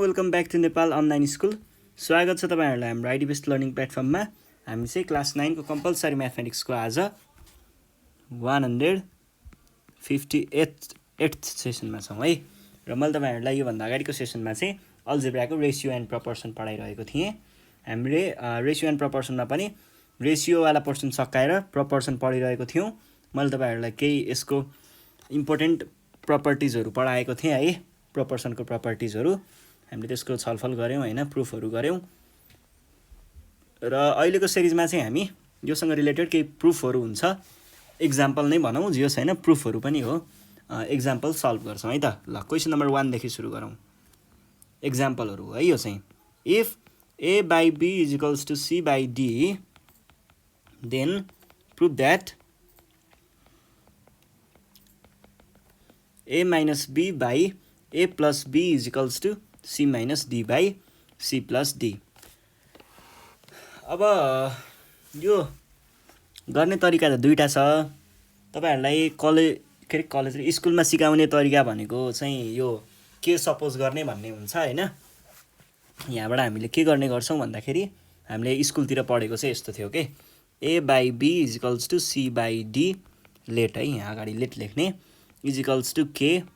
Welcome back to Nepal online school. स्वागत छ तपाईँहरूलाई हाम्रो आइडी बेस्ड लर्निङ प्लेटफर्ममा। हामी चाहिँ क्लास 9 को कम्पलसरी म्याथमेटिक्सको आज 158th सेसनमा छौँ है। र मैले तपाईँहरूलाई योभन्दा अगाडिको सेसनमा चाहिँ अल्जेब्राको रेसियो एन्ड प्रपोर्सन पढाइरहेको थिएँ। हामीले रेसियो एन्ड प्रपोर्सनमा पनि रेसियोवाला पोर्सन सकाएर प्रपोर्सन पढिरहेको थियौँ। मैले तपाईँहरूलाई केही यसको इम्पोर्टेन्ट प्रपर्टिजहरू पढाएको थिएँ है, प्रपोर्सनको प्रपर्टिजहरू हामीले त्यसको छलफल गऱ्यौँ होइन, प्रुफहरू गऱ्यौँ। र अहिलेको सिरिजमा चाहिँ हामी योसँग रिलेटेड केही प्रुफहरू हुन्छ, इक्जाम्पल नै भनौँ, जे होस् होइन, प्रुफहरू पनि हो, इक्जाम्पल सल्भ गर्छौँ है त। ल, क्वेसन नम्बर 1 देखि सुरु गरौँ। इक्जाम्पलहरू है यो चाहिँ। If a by b is equals to c by d, then prove that a minus b by a plus b is equals to c minus d by c plus d। अब यो गर्ने तरिका त दुईटा छ। तपाईहरुलाई कलेज स्कुलमा सिकाउने तरिका भनेको चाहिँ यो के सपोज गर्ने भन्ने हुन्छ हैन। यहाँबाट हामीले के गर्ने गर्छौं भन्दाखेरि हामीले स्कुलतिर पढेको चाहिँ यस्तो थियो के, a by b is equals to c by d, let है, यहाँ अगाडि लेट लेख्ने, is equals to k,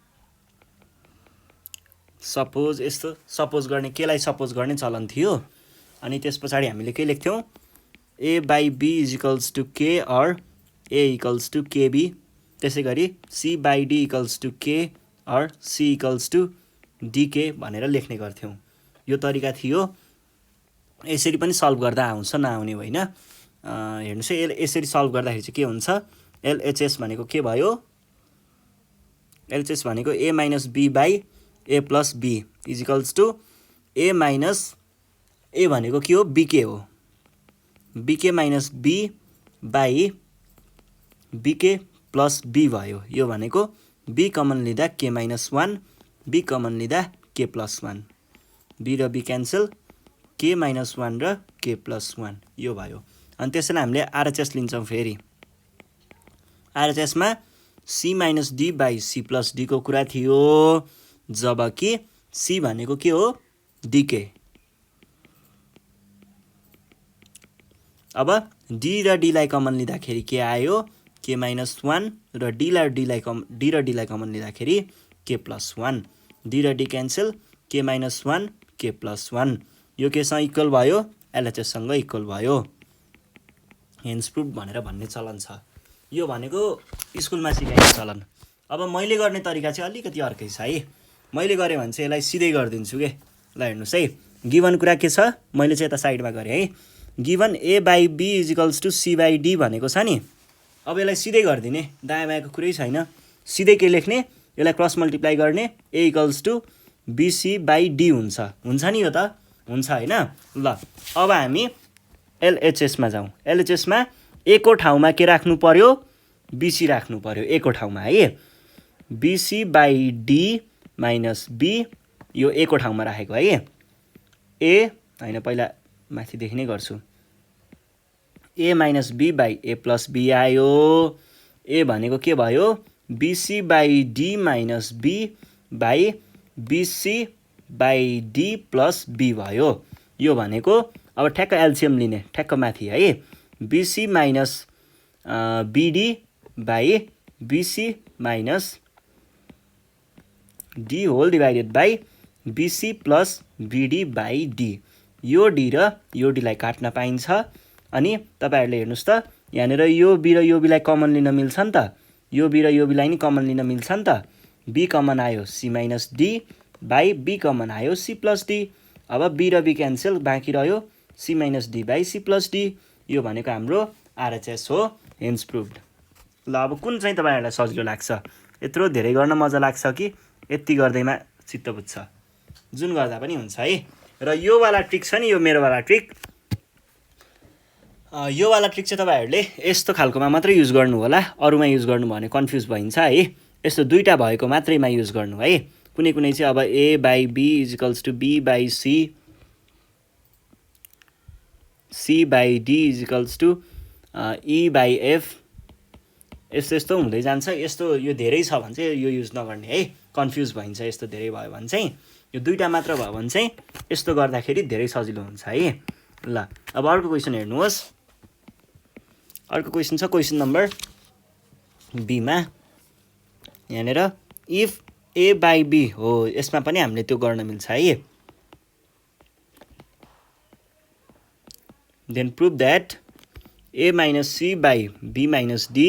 suppose, यस्तो सपोज गर्ने, केलाई सपोज गर्ने चलन थियो। अनि त्यसपछि हामीले के लेख्थ्यौं, a by b is equals to k or a equals to kb, त्यसैगरी c by d equals to k or c equals to dk भनेर लेख्ने गर्थ्यौं। यो तरिका थियो। यसरी पनि सल्भ गर्दा आउँछ, नआउने होइन। हेर्नुस् है, यसरी सल्भ गर्दाखेरि चाहिँ के हुन्छ, LHS भनेको के भयो, LHS भनेको a minus b by a plus b is equals to a minus a भनेको के हो, bk हो, bk minus b by bk plus b भयो। यो भनेको b कमन लिँदा k minus 1, b कमन लिँदा k plus 1, b र b क्यान्सल, k minus 1 र k plus 1 यो भयो। अनि त्यसैले हामीले RHS लिन्छौँ। फेरि RHS मा c minus d by c plus d को कुरा थियो, जबकि c भनेको के हो, dk। अब d र d लाई कमन लिँदाखेरि के आयो, k minus 1, र d र d लाई कमन लिँदाखेरि k plus 1, d र d cancel, k minus 1 k plus 1, यो केसँग इक्वल भयो, LHS सँग इक्वल भयो, हेन्स प्रुफ भनेर भन्ने चलन छ। यो भनेको स्कुलमा सिकाइने चलन। अब मैले गर्ने तरिका चाहिँ अलिकति अर्कै छ है। मैले गरे भने चाहिँ यसलाई सिधै गरिदिन्छु के। ल हेर्नुस् है, गिवन कुरा के छ, मैले चाहिँ यता साइडमा गरेँ है। Given a by b is equals to c by d भनेको छ नि। अब यसलाई सिधै गरिदिने, दायाँ बायाँको कुरै छैन, सिधै के लेख्ने, यसलाई क्रस मल्टिप्लाई गर्ने, a equals to bc by d हुन्छ नि, यो त हुन्छ हैन। ल अब हामी LHS मा जाउँ। LHS मा a को ठाउँमा के राख्नु पर्यो, bc राख्नु पर्यो a को ठाउँमा है। bc by d minus b, यो a को ठाउँमा राखेको है। a हैन, पहिला माथिदेखि नै गर्छु, a minus b by a plus b आयो। a भनेको के भयो, bc by d minus b by bc by d plus b भयो। यो भनेको अब ठ्याक्क एलसीएम लिने, ठ्याक्क माथि है, bc minus bd by bc minus d whole divided by bc plus bd by d। यो d र यो d लाई काट्न पाइन्छ। अनि तपाईहरुले हेर्नुस् त, यहाँनिर यो b र यो b लाई कमन लिन मिल्छ नि त, यो b र यो b लाई नि कमन लिन मिल्छ नि त। b कमन आयो c minus d by b common आयो c plus d। अब b र b क्यान्सल, बाँकी रह्यो c minus d by c plus d। यो भनेको हाम्रो RHS हो, हेन्स प्रुभड। ल अब कुन चाहिँ तपाईहरुलाई सजिलो लाग्छ, यत्रो धेरै गर्न मजा लाग्छ कि यति गर्दैमा चित्त बुझ्छ, जुन गर्दा पनि हुन्छ है। र यो वाला ट्रिक छ नि, यो मेरो वाला ट्रिक, यो वाला ट्रिक चाहिँ तपाईहरुले यस्तो खालकोमा मात्रै युज गर्नु होला, अरुमा युज गर्नु भने कन्फ्युज भइन्छ है। यस्तो दुईटा भएको मात्रैमा युज गर्नु है। कुनै कुनै चाहिँ अब a by b is equals to b by c, c by d is equals to e by f, यस्तो यस्तो हुँदै जान्छ। यस्तो यो धेरै छ भने चाहिँ यो युज नगर्ने है, कन्फ्युज भइन्छ यस्तो धेरै भयो भने चाहिँ। यो दुईटा मात्र भयो भने चाहिँ यस्तो गर्दाखेरि धेरै सजिलो हुन्छ है। ल अब अर्को क्वेसन हेर्नुहोस्। अर्को क्वेसन छ क्वेसन नम्बर बी मा। यहाँनिर इफ ए बाई बी हो, यसमा पनि हामीले त्यो गर्न मिल्छ है। Then prove that A minus C by be minus D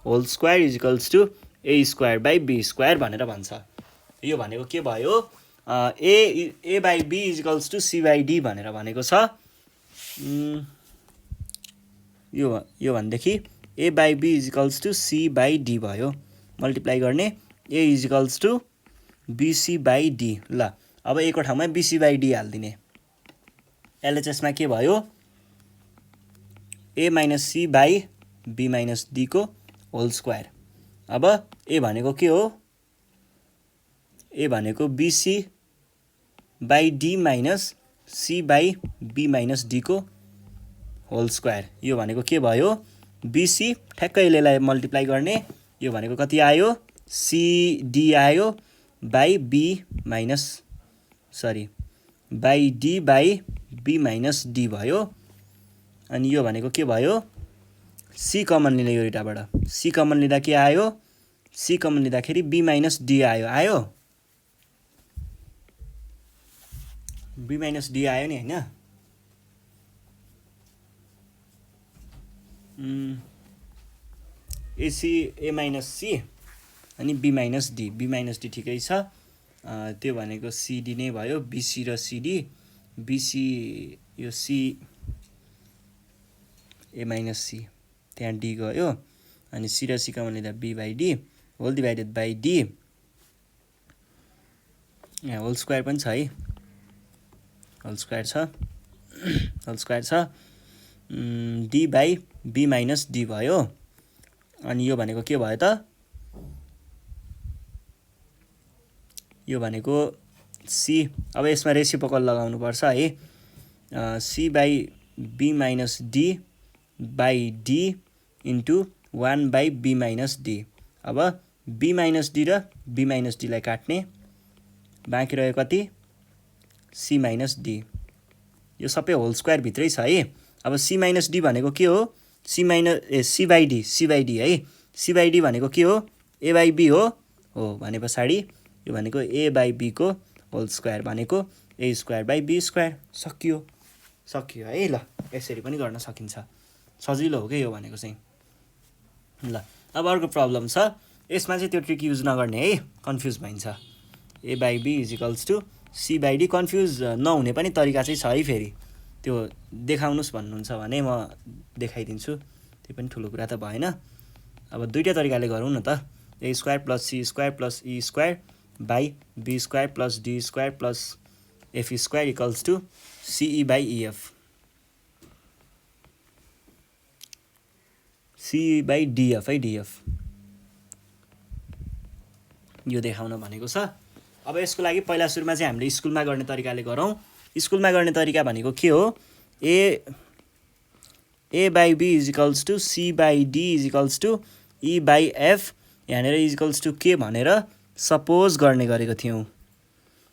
whole square is equals to A square by be square भनेर भन्छ। यो भनेको के भयो, A by B is equals to C by D भनेर भनेको छ। यो भनेदेखि A by B is equals to C by D भयो, मल्टिप्लाई गर्ने A is equals to BC by D. ल अब ए को ठाउँमा बिसी बाई डी हालिदिने। एलएचएसमा के भयो, A minus C by be minus D को होल स्क्वायर। अब ए भनेको के हो, ए भनेको BC by D minus C by be minus D को होल स्क्वायर। यो भनेको के भयो, बिसी ठ्याक्कै यसलाई मल्टिप्लाई गर्ने, यो भनेको कति आयो, सिडी आयो by be minus by d by be minus d भयो। अनि यो भनेको के भयो, सी कमन लिने यो दुईटाबाट, सी कमन लिँदा के आयो, सी कमन लिँदाखेरि बी माइनस डी आयो बी माइनस डी आयो नि होइन। एसी ए माइनस सी अनि बी माइनस डी ठिकै छ। त्यो भनेको सिडी नै भयो, बिसी र सिडी, बिसी यो सी ए माइनस सी त्यहाँ डी गयो, अनि सी र सी कमन लिँदा b by d whole divided by d, यहाँ होल स्क्वायर पनि छ है, होल स्क्वायर छ d by be minus d भयो। अनि यो भनेको के भयो त, यो भनेको सी, अब यसमा रेसिप्रोकल लगाउनु पर्छ है, c by be minus d by d into 1 by be minus d. अब बी माइनस डी र बी माइनस डीलाई काट्ने, बाँकी रह्यो कति, सी माइनस डी। यो सबै होल स्क्वायर भित्रै छ है। अब सी माइनस डी भनेको के हो, सी बाई डी है, सी बाई डी भनेको के हो, ए बाई बी हो भने पछाडि यो भनेको ए बाई बी को होल स्क्वायर भनेको A square by be square. सकियो है। ल यसरी पनि गर्न सकिन्छ, सजिलो हो क्या यो भनेको चाहिँ। ल अब अर्को प्रब्लम छ, यसमा चाहिँ त्यो ट्रिक युज नगर्ने है, कन्फ्युज भइन्छ। A by B is equals to C by D, confuse नहुने पनि तरिका चाहिँ छ है। फेरि त्यो देखाउनुहोस् भन्नुहुन्छ भने म देखाइदिन्छु, त्यो पनि ठुलो कुरा त भएन। अब दुईवटा तरिकाले गरौँ न त, A square plus C square plus E square by be square plus D square plus F square equals to CE by EF, C by DF है, डिएफ यो देखाउन भनेको छ। अब यसको लागि पहिला सुरुमा चाहिँ हामीले स्कुलमा गर्ने तरिकाले गरौँ। स्कुलमा गर्ने तरिका भनेको के हो, A by B is equals to C by D is equals to E by F, यहाँनिर इज इक्वल्स टु के भनेर सपोज गर्ने गरेको थियौँ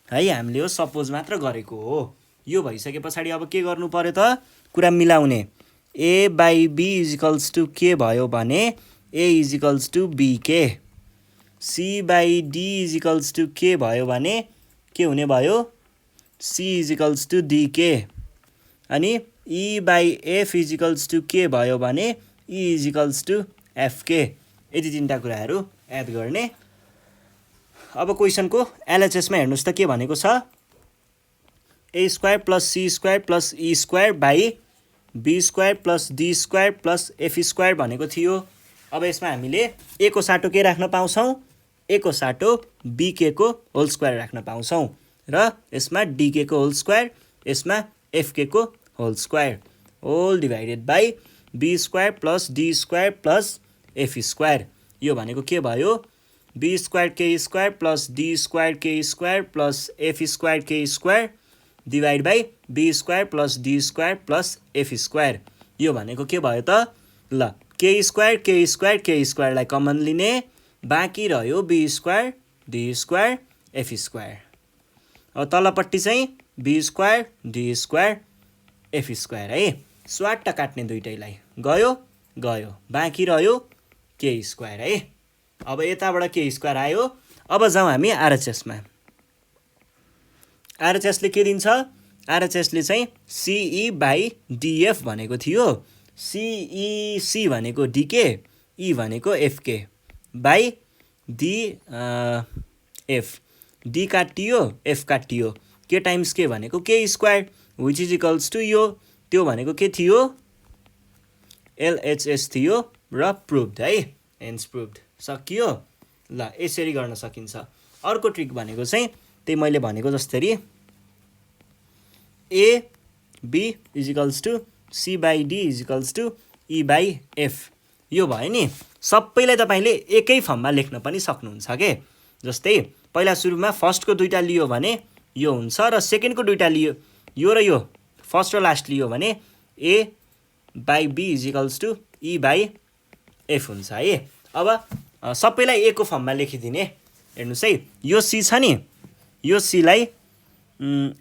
है। हामीले हो सपोज मात्र गरेको हो। यो भइसके पछाडि अब के गर्नु पर्यो त, कुरा मिलाउने। A by B is equals to के भयो भने A is equals to B के, C by D is equals to के भयो भने के हुने भयो, C is equals to D के, अनि E by F is equals to के भयो भने E is equals to F के। यति तिनवटा कुराहरू एड गर्ने। अब क्वेसनको एलएचएसमा हेर्नुहोस् त के भनेको छ, A square plus C square plus E square by be square plus D square plus F square भनेको थियो। अब यसमा हामीले ए को साटो के राख्न पाउँछौँ, ए को साटो बीके को होल स्क्वायर राख्न पाउँछौँ, र यसमा डीके को होल स्क्वायर, यसमा एफके को whole square, whole divided by be square plus D square plus F square. यो भनेको के भयो, b square k square plus D square k square plus F square k square divide by be square plus D square plus F square. यो भनेको के भयो त, ल के स्क्वायरलाई कमन लिने, बाँकी रह्यो be square D square F square. अब तलपट्टि चाहिँ b square D square F square है, स्वाट काट्ने दुइटैलाई, गयो गयो, बाँकी रह्यो के स्क्वायर है। अब यताबाट के स्क्वायर आयो। अब जाउँ हामी आरएचएसमा। आरएचएसले के दिन्छ, आरएचएसले चाहिँ सिई बाई डिएफ भनेको थियो। सी भनेको डिके, ई भनेको f k by d f, d काटियो एफ काटियो, के टाइम्स के भनेको k square which is equals to यो, त्यो भनेको के थियो एलएचएस थियो र प्रुभड है, हेन्स प्रुभड, सकियो। ल यसरी गर्न सकिन्छ। अर्को ट्रिक भनेको चाहिँ त्यही मैले भनेको जस्तै a b is equals to C by D is equals to E by f, यो भयो नि। सबैलाई तपाईँले एकै फर्ममा लेख्न पनि सक्नुहुन्छ के। जस्तै पहिला सुरुमा फर्स्टको दुईवटा लियो भने यो हुन्छ र सेकेन्डको दुईवटा लियो, यो र यो फर्स्ट र लास्ट लियो भने A by B is equals to E by F हुन्छ है। अब सबैलाई ए को फर्ममा लेखिदिने। हेर्नुहोस् है, यो सी छ नि, यो सीलाई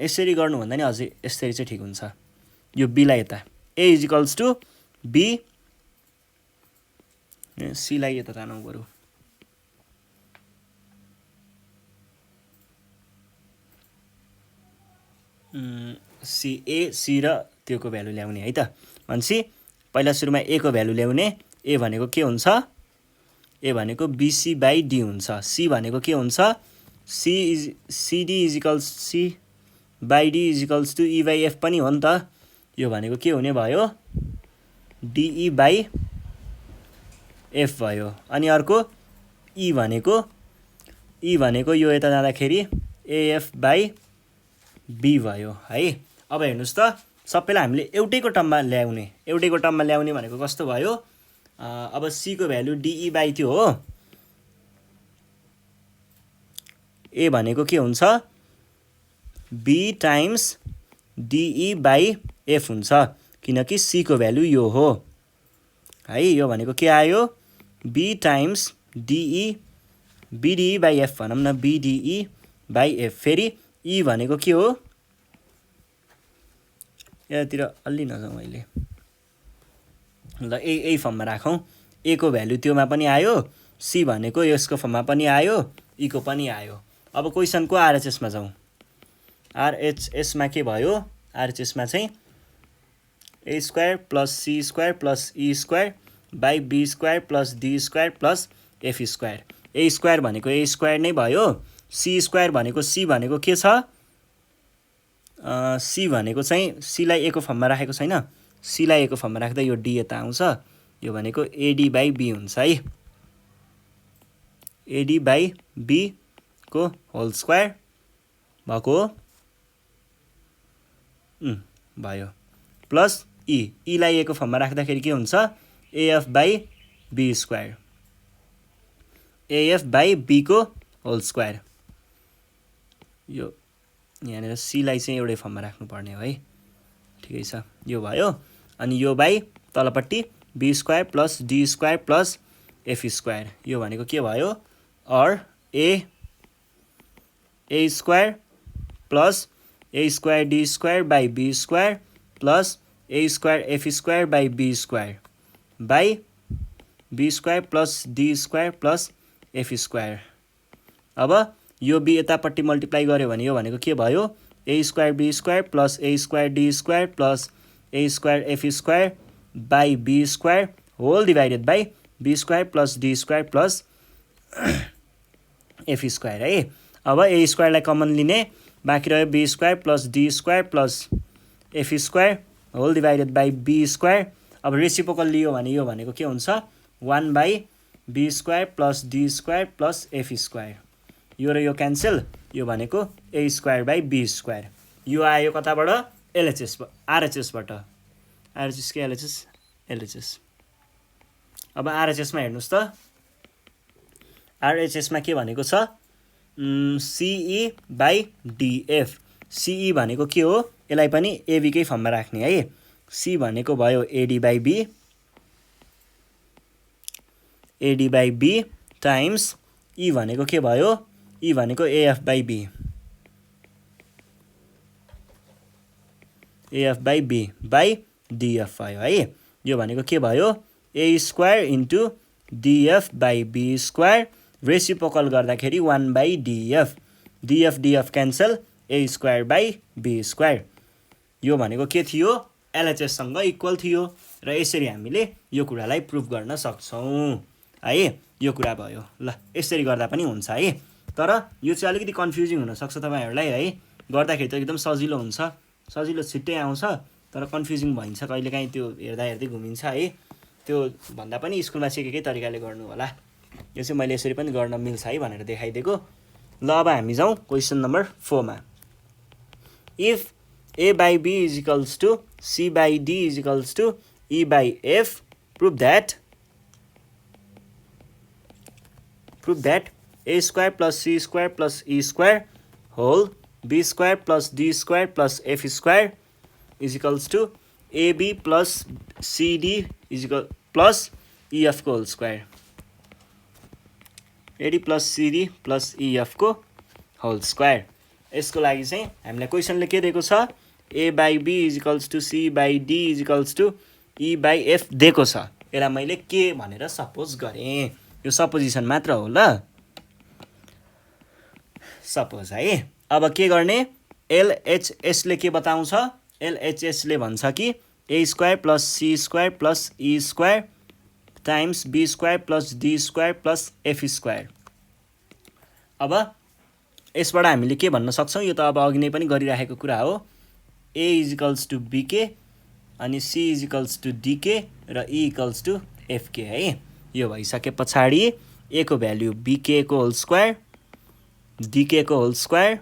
यसरी गर्नुभन्दा नि अझै यसरी चाहिँ ठिक हुन्छ। यो बीलाई यता ए इज इक्वल्स टु बी, सीलाई यता तानौँ बरु, सी ए सी र त्योको भ्यालु ल्याउने है त। भनेपछि पहिला सुरुमा ए को भ्यालु ल्याउने, ए भनेको के हुन्छ, ए भनेको बिसी बाई डी हुन्छ। सी भनेको के हुन्छ, c d is equals c by D is equals to E by f पनि हो नि त। यो भनेको के हुने भयो, डिई बाई एफ भयो। अनि अर्को ई भनेको यो यता जाँदाखेरि एएफ बाई बी भयो है। अब हेर्नुहोस् त, सबैलाई हामीले एउटैको टर्ममा ल्याउने, एउटैको टर्ममा ल्याउने भनेको कस्तो भयो। अब सी को भ्यालु डिई बाई त्यो हो, ए भनेको के हुन्छ बी टाइम्स डिई बाई एफ हुन्छ, किनकि सी को भ्यालु यो हो है। यो भनेको के आयो, be times डिई BDE by F भनौँ न, बिडिई बाई एफ। फेरि ई भनेको के हो, यतातिर अलि नजाउँ अहिले, ल यही फर्ममा राखौँ। ए को भ्यालु त्योमा पनि आयो, सी भनेको यसको फर्ममा पनि आयो, ई को पनि आयो। अब क्वेसनको आरएचएसमा जाउँ। आरएचएसमा के भयो, आरएचएसमा चाहिँ A square plus C square plus E square by be square plus D square plus F square. A square भनेको ए स्क्वायर नै भयो, सी स्क्वायर भनेको सी भनेको के छ, सी भनेको चाहिँ सीलाई ए को फर्ममा राखेको छैन, सीलाई ए को फर्ममा राख्दा यो डी यता आउँछ, यो भनेको एडी बाई बी हुन्छ है। एडी बाई बी को होल स्क्वायर भएको भयो, प्लस ई, ईलाई ए को फर्ममा राख्दाखेरि के हुन्छ a f by be square, a f by b को होल स्क्वायर। यो यहाँनिर सीलाई चाहिँ एउटै फर्ममा राख्नुपर्ने हो है, ठिकै छ, यो भयो। अनि यो बाई तलपट्टि B square plus D square plus F square, यो भनेको के भयो, or A square plus A square D square by be square plus A square F square by be square by be square plus D square plus F square. अब यो be यतापट्टि multiply गर्यो भने यो भनेको के भयो, A square B square plus A square D square plus A square F square by be square whole divided by be square plus D square plus F square है। अब ए स्क्वायरलाई कमन लिने, बाँकी रह्यो be square plus D square plus F square whole divided by be square. अब reciprocal लियो भने यो भनेको के हुन्छ, 1 by be square plus D square plus F square, यो र यो क्यान्सल, यो भनेको A square by be square. यो आयो कताबाट, एलएचएस आरएचएसबाट, आरएचएस के एलएचएस, एलएचएस। अब आरएचएसमा हेर्नुहोस् त, आरएचएसमा के भनेको छ, सिई बाई डिएफ। सिई भनेको के हो, यसलाई पनि एबीकै फर्ममा राख्ने है। सी भनेको भयो AD by B, AD by B times E भनेको के भयो, ई भनेको AF by B, AF by B by DF भयो है। यो भनेको के भयो A square into DF by B square reciprocal गर्दाखेरि 1 by DF DF DF cancel A स्क्वायर बाई B स्क्वायर। यो भनेको के थियो LHS सँग इक्वल थियो र यसरी हामीले यो कुरालाई प्रुफ गर्न सक्छौं है। यो कुरा भयो ल यसरी गर्दा पनि हुन्छ है। तर यो चाहिँ अलिकति कन्फ्युजिङ हुन सक्छ तपाईहरुलाई है। गर्दाखेरि त एकदम सजिलो हुन्छ सजिलो छिट्टै आउँछ तर कन्फ्युजिङ भइन्छ कहिलेकाहीँ त्यो हेर्दा हेर्दै घुमिन्छ है। त्यो भन्दा पनि स्कुलमा सिकेकै तरिकाले गर्नु होला। यो चाहिँ मैले यसरी पनि गर्न मिल्छ है भनेर देखाइदिएको। ल अब हामी जाउँ क्वेशन नम्बर 4 मा। If A by B is equals to C by D is equals to E by F, prove that A square plus C square plus E square whole B square plus D square plus F square is equals to AB plus CD is equal plus EF को whole square। AD plus CD plus EF को whole square। यसको लागि चाहिँ हामीलाई क्वेशनले के दिएको छ A by B is equals to C by D is equals to E by F दिएको छ। यसलाई मैले के भनेर सपोज गरेँ। यो सपोजिसन मात्र हो ल सपोज है। अब के गर्ने LHS ले के बताउँछ LHS ले भन्छ कि A square plus C square plus E square times B square plus D square plus F square. अब यसबाट हामीले के भन्न सक्छौं यो त अब अघि नै पनि गरिराखेको कुरा हो। A is equals to BK अनि C is equals to DK र E equals to FK है। यो भइसके पछाडी A को भ्यालु BK को होल स्क्वायर DK को होल स्क्वायर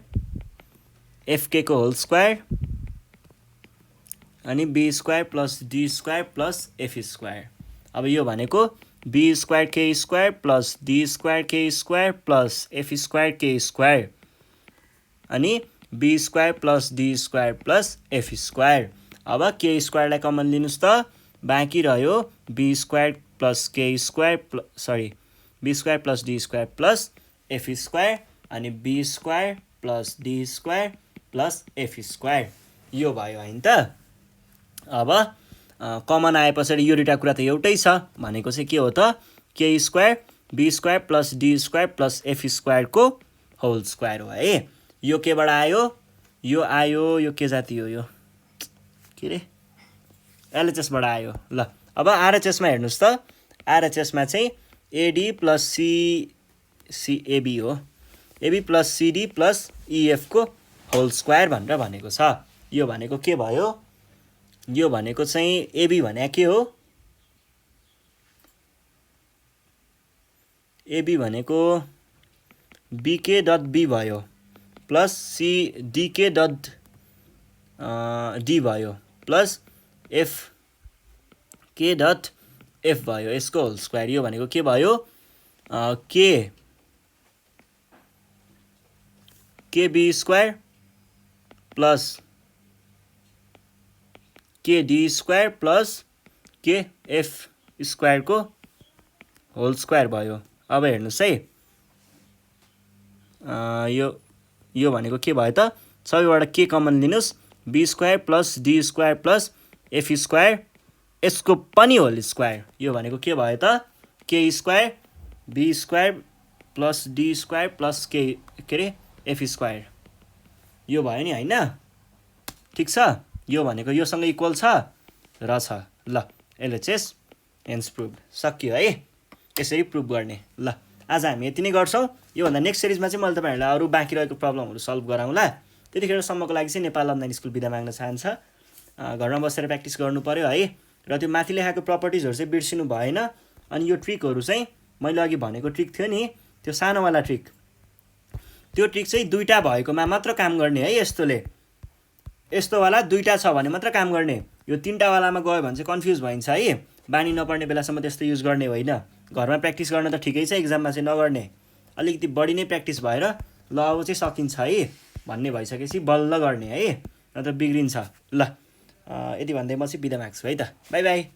FK को होल स्क्वायर अनि B square plus D square plus F square. अब यो भनेको B square K square plus D square K square plus F square K square अनि B square plus D square plus F square. अब K स्क्वायरलाई common लिनुस् त बाँकी रह्यो B square plus K square B square plus D square plus F square अनि B square plus D square plus F square. यो भयो हैन त। अब कमन आएपछि यो दुईटा कुरा त एउटै छ भनेको चाहिँ के हो त K square B square plus D square plus F square को होल स्क्वायर हो है। यो केबाट आयो यो आयो यो के जाति हो यो के रे LHS बाट आयो ल। अब RHS मा हेर्नुस् त RHS मा चाहिँ AD प्लस CAB हो AB plus CD plus EF को होल स्क्वायर भनेर भनेको छ। यो भनेको के भयो यो भनेको चाहिँ AB भने के हो AB भनेको BK डट B भयो प्लस DK डट D भयो प्लस FK डट F भयो यसको होल स्क्वायर। यो भनेको के भयो KB square plus KD square plus KF square को होल स्क्वायर भयो। अब हेर्नुस् है यो भनेको के भयो त सबैबाट के कमन लिनुस् B square plus D square plus F square यसको पनि होल स्क्वायर। यो भनेको के भयो त K square B square plus D square plus के रे F स्क्वायर। यो भयो नि हैन ठीक छ। यो भनेको यो सँग इक्वल छ र छ ल LHS हेन्स प्रुभ सकियो है। यसरी प्रुभ गर्ने ल आज हामी यति नै गर्छौं। यो भन्दा नेक्स्ट सिरिजमा चाहिँ मैले तपाईहरुलाई अरु बाँकी रहेको प्रब्लमहरु सल्भ गराउँला। त्यतिखेर सम्मको लागि चाहिँ नेपाल अनलाइन स्कुल बिदा माग्न चाहन्छ। घरमा बसेर प्र्याक्टिस गर्नु पर्यो है र त्यो माथि लेखाएको प्रपर्टिजहरु चाहिँ बिर्सिनु भएन। अनि यो ट्रिकहरु चाहिँ मैले अघि भनेको ट्रिक थियो नि त्यो सानोवाला ट्रिक त्यो ट्रिक चाहिँ दुईटा भएकोमा मात्र काम गर्ने है। यस्तो वाला दुईटा छ भने मात्र काम गर्ने। यो तीनटा वालामा गयो भने चाहिँ कन्फ्युज भइन्छ है। बानी नपर्ने बेलासम्म त्यस्तो युज गर्ने होइन। घरमा प्र्याक्टिस गर्न त ठिकै छ एक्जाममा चाहिँ नगर्ने। अलिकति बढी नै प्र्याक्टिस भएर ल अब चाहिँ सकिन्छ है भन्ने भइसकेपछि बल्ल गर्ने है नत्र बिग्रिन्छ ल। यति भन्दै म चाहिँ बिदा माग्छु है त। Bye bye.